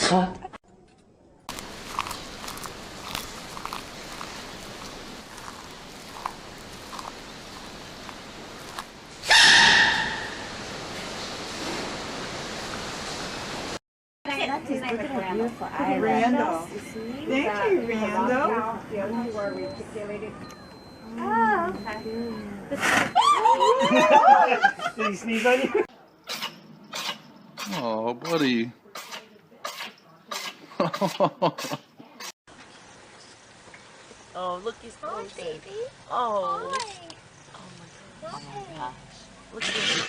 What? That is beautiful island. Randall. Thank you, Randall. Oh, okay. Did he sneeze on you? Oh, buddy. Oh, look, he's Hi, close. baby. Oh. Hi. Oh my gosh. Look at him.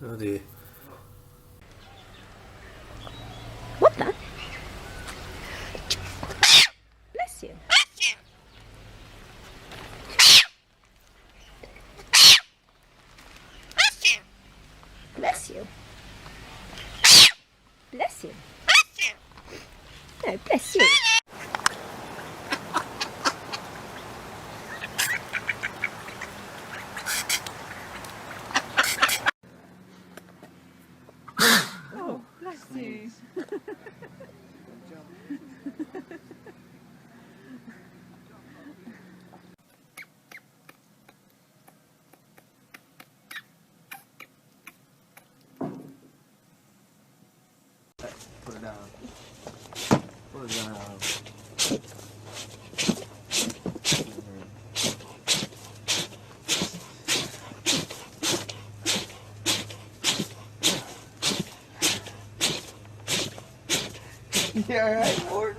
Oh dear. What the? Bless you. Bless you. Bless you. No, bless you. Oh, bless you. Put it down. Put it down. You alright, Morton?